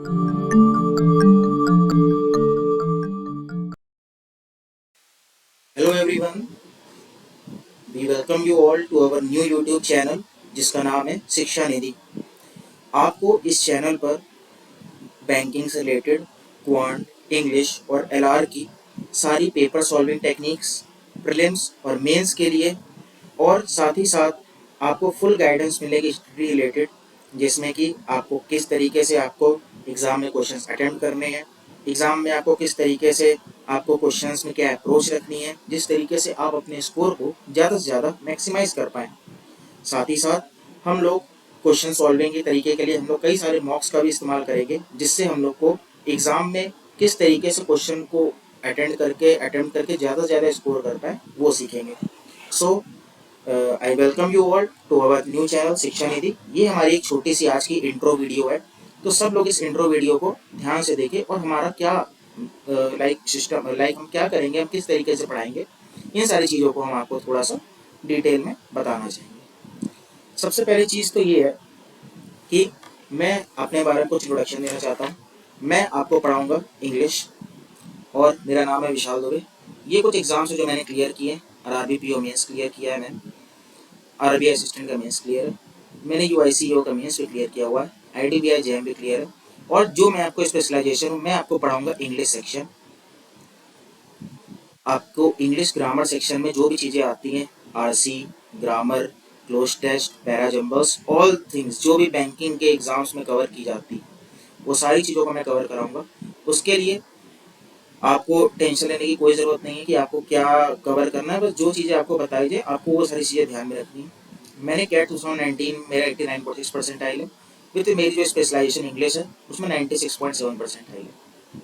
Hello everyone, we welcome you all to our new YouTube channel जिसका नाम है शिक्षा निधि। आपको इस चैनल पर बैंकिंग से रिलेटेड क्वांट, इंग्लिश और एलआर की सारी पेपर सॉल्विंग टेक्निक्स, प्रीलिम्स और मेंस के लिए और साथ ही साथ आपको फुल गाइडेंस मिलेगी हिस्ट्री रिलेटेड, जिसमें कि आपको किस तरीके से आपको एग्ज़ाम में क्वेश्चंस अटेम्प्ट करने हैं, एग्ज़ाम में आपको किस तरीके से आपको क्वेश्चंस में क्या अप्रोच रखनी है, जिस तरीके से आप अपने स्कोर को ज़्यादा से ज़्यादा मैक्सिमाइज़ कर पाएँ। साथ ही साथ हम लोग क्वेश्चन सॉल्विंग के तरीके के लिए हम लोग कई सारे मॉक्स का भी इस्तेमाल करेंगे, जिससे हम लोग को एग्ज़ाम में किस तरीके से क्वेश्चन को अटेम्प्ट करके ज़्यादा से ज़्यादा स्कोर कर पाए वो सीखेंगे। So I welcome you all to our new channel Shiksha Nidhi. ये हमारी एक छोटी सी आज की इंट्रो वीडियो है, तो सब लोग इस इंट्रो वीडियो को ध्यान से देखें और हमारा क्या हम क्या करेंगे, हम किस तरीके से पढ़ाएंगे, इन सारी चीज़ों को हम आपको थोड़ा सा डिटेल में बताना चाहेंगे। सबसे पहली चीज़ तो ये है कि मैं अपने बारे में कुछ इंट्रोडक्शन देना चाहता हूँ। मैं आपको पढ़ाऊँगा इंग्लिश और मेरा नाम है विशाल दुबे। ये कुछ एग्ज़ाम्स है जो मैंने क्लियर किए हैं। आरआरबी पीओ मेंस क्लियर किया है मैंने, आरबीआई असिस्टेंट का मेंस क्लियर है, मैंने यूआईसीओ का मेंस भी क्लियर किया हुआ है, आईडीबीआई जेएम भी क्लियर है। और जो मैं आपको स्पेशलाइजेशन हूँ, मैं आपको पढ़ाऊँगा इंग्लिश सेक्शन। आपको इंग्लिश ग्रामर सेक्शन में जो भी चीज़ें आती हैं, RC, grammar, cloze test, parajumbles, all things जो भी बैंकिंग के एग्ज़ाम्स में कवर की जाती है, वो सारी चीज़ों को मैं कवर कराऊंगा। उसके लिए आपको टेंशन लेने की कोई ज़रूरत नहीं है कि आपको क्या कवर करना है। बस जो चीज़ें आपको बताई जाए, आपको वो सारी चीज़ें ध्यान में रखनी है। मैंने कैट 2019 मेरा 89.6 परसेंटाइल है, विथ मेरी जो स्पेशलाइजेशन इंग्लिश है उसमें 96.7 परसेंटाइल है।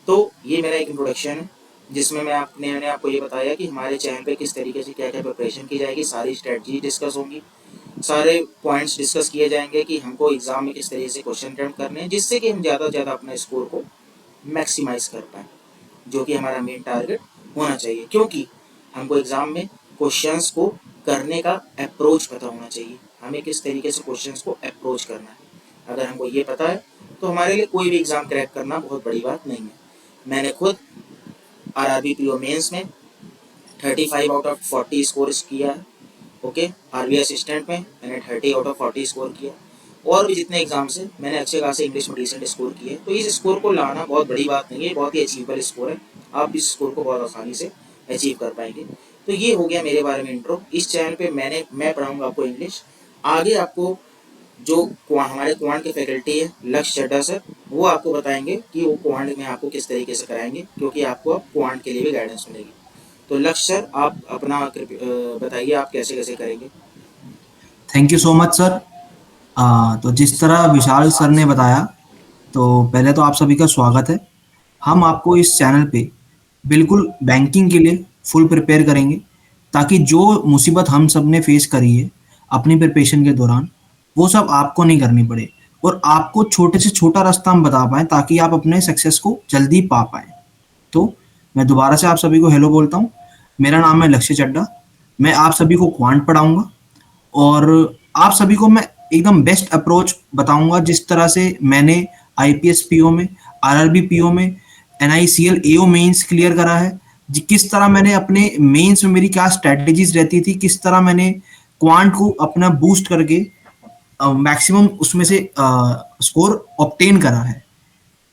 तो ये मेरा एक इंट्रोडक्शन है, जिसमें मैंने आपको ये बताया कि हमारे चैनल पे किस तरीके से क्या क्या प्रिपरेशन की जाएगी, सारी स्ट्रेटजी डिस्कस होंगी, सारे पॉइंट्स डिस्कस किए जाएंगे कि हमको एग्ज़ाम में किस तरीके से क्वेश्चन अटेम्प्ट करने हैं, जिससे कि हम ज़्यादा से ज़्यादा अपना स्कोर को मैक्सिमाइज कर पाएँ, जो कि हमारा मेन टारगेट होना चाहिए। क्योंकि हमको एग्ज़ाम में क्वेश्चंस को करने का अप्रोच पता होना चाहिए, हमें किस तरीके से क्वेश्चंस को अप्रोच करना है। अगर हमको ये पता है तो हमारे लिए कोई भी एग्ज़ाम क्रैक करना बहुत बड़ी बात नहीं है। मैंने खुद आरआरबी पीओ मेंस में 35 आउट ऑफ 40 स्कोर किया है। ओके, आरबीआई असिस्टेंट में मैंने 30 आउट ऑफ 40 स्कोर किया। और भी जितने एग्जाम्स हैं मैंने अच्छे खासे इंग्लिश में डिसेंट स्कोर किए। तो इस स्कोर को लाना बहुत बड़ी बात नहीं है, बहुत ही अचीवेबल स्कोर है। आप इस स्कोर को बहुत आसानी से अचीव कर पाएंगे। तो ये हो गया मेरे बारे में इंट्रो। इस चैनल पे मैं पढ़ाऊँगा आपको इंग्लिश। आगे आपको जो हमारे क्वांट के फैकल्टी है लक्ष्य चड्ढा सर, वो आपको बताएंगे कि वो क्वांट में आपको किस तरीके से कराएंगे, क्योंकि आपको अब क्वांट के लिए भी गाइडेंस मिलेगी। तो लक्ष्य सर, आप अपना बताइए आप कैसे कैसे करेंगे। Thank you so much sir. तो जिस तरह विशाल सर ने बताया, तो पहले तो आप सभी का स्वागत है। हम आपको इस चैनल पे बिल्कुल बैंकिंग के लिए फुल प्रिपेयर करेंगे, ताकि जो मुसीबत हम सब ने फेस करी है अपनी प्रिपरेशन के दौरान, वो सब आपको नहीं करनी पड़े और आपको छोटे से छोटा रास्ता हम बता पाएँ, ताकि आप अपने सक्सेस को जल्दी पा पाएँ। तो मैं दोबारा से आप सभी को हेलो बोलता हूँ। मेरा नाम है लक्ष्य चड्ढा। मैं आप सभी को क्वांट पढ़ाऊँगा और आप सभी को मैं एकदम बेस्ट अप्रोच बताऊंगा, जिस तरह से मैंने आईपीएस पीओ में, आरआरबी पीओ में, एनआईसीएल एओ मेंस क्लियर करा है। किस तरह मैंने अपने मेंस में मेरी क्या स्ट्रेटजीज रहती थी, किस तरह मैंने क्वांट को अपना बूस्ट करके मैक्सिमम उसमें से स्कोर ऑब्टेन करा है।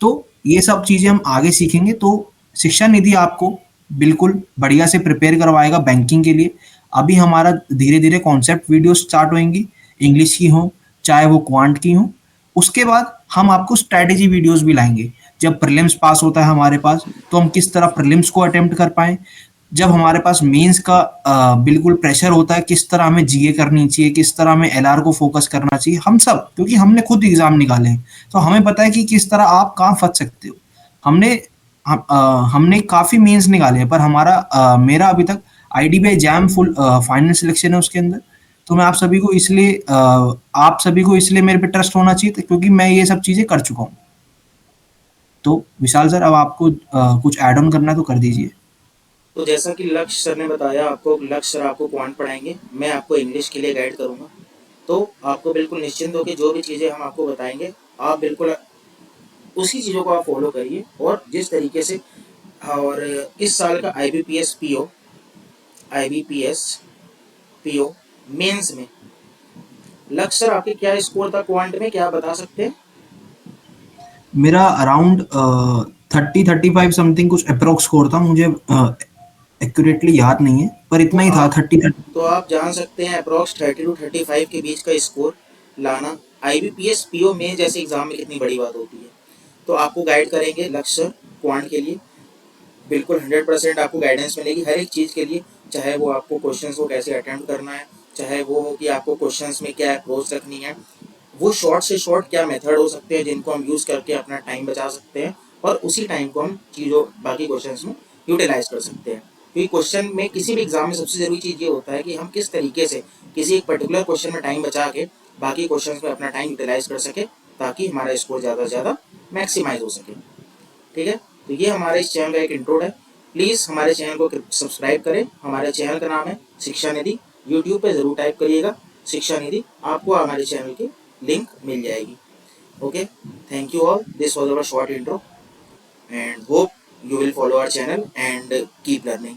तो ये सब चीज़ें हम आगे सीखेंगे। तो शिक्षा निधि आपको बिल्कुल बढ़िया से प्रिपेयर करवाएगा बैंकिंग के लिए। अभी हमारा धीरे धीरे कॉन्सेप्ट वीडियो स्टार्ट होंगी, इंग्लिश की हो चाहे वो क्वांट की हो। उसके बाद हम आपको स्ट्रैटेजी वीडियोस भी लाएंगे। जब प्रीलिम्स पास होता है हमारे पास, तो हम किस तरह प्रीलिम्स को अटेम्प्ट कर पाएँ। जब हमारे पास मेंस का बिल्कुल प्रेशर होता है, किस तरह हमें जीए करनी चाहिए, किस तरह हमें एलआर को फोकस करना चाहिए, हम सब, क्योंकि हमने खुद एग्जाम निकाले हैं, तो हमें पता है कि किस तरह आप कहाँ फंस सकते हो। हमने हमने काफ़ी मेंस निकाले हैं, पर मेरा अभी तक IDBI jam full final selection है उसके अंदर। तो मैं आप सभी को इसलिए मेरे पे ट्रस्ट होना चाहिए क्योंकि मैं ये सब चीज़ें कर चुका हूँ। तो विशाल सर, अब आपको कुछ ऐड ऑन करना है तो कर दीजिए। तो जैसा कि लक्ष्य सर ने बताया, लक्ष्य सर आपको क्वांट पढ़ाएंगे, मैं आपको इंग्लिश के लिए गाइड करूँगा। तो आपको बिल्कुल निश्चिंत हो कि जो भी चीज़ें हम आपको बताएंगे, आप बिल्कुल उसी चीज़ों को आप फॉलो करिए। और जिस तरीके से, और इस साल का IBPS PO मेंस में लक्ष्य सर आपके क्या स्कोर था क्वांट में, क्या आप बता सकते हैं? मेरा अराउंड 30-35 समथिंग कुछ अप्रोक्स स्कोर था, मुझे एक्यूरेटली याद नहीं है, पर तो इतना ही था आप 30-30। तो आप जान सकते हैं अप्रॉक्स 30 to 35 के बीच का स्कोर लाना IBPS PO में जैसे एग्जाम में कितनी बड़ी बात होती है। तो आपको गाइड करेंगे लक्ष्य सर क्वांट के लिए, बिल्कुल 100% आपको गाइडेंस मिलेगी हर एक चीज़ के लिए। चाहे वो आपको क्वेश्चंस को कैसे अटेम्प्ट करना है, चाहे वो हो कि आपको क्वेश्चंस में क्या अप्रोच रखनी है, वो शॉर्ट से शॉर्ट क्या मेथड हो सकते हैं जिनको हम यूज़ करके अपना टाइम बचा सकते हैं, और उसी टाइम को हम चीज़ों बाकी क्वेश्चंस में यूटिलाइज कर सकते हैं। क्योंकि क्वेश्चन में किसी भी एग्जाम में सबसे ज़रूरी चीज़ ये होता है कि हम किस तरीके से किसी एक पर्टिकुलर क्वेश्चन में टाइम बचा के बाकी क्वेश्चंस में अपना टाइम यूटिलाइज कर सके, ताकि हमारा स्कोर ज़्यादा से ज़्यादा मैक्सिमाइज हो सके। ठीक है, तो ये हमारे इस चैनल का एक इंट्रोड है। प्लीज़ हमारे चैनल को सब्सक्राइब करें। हमारे चैनल का नाम है शिक्षा निधि। यूट्यूब पे ज़रूर टाइप करिएगा शिक्षा निधि, आपको हमारे चैनल की लिंक मिल जाएगी। Okay, thank you all, this was our short intro and hope you will follow our channel and keep learning.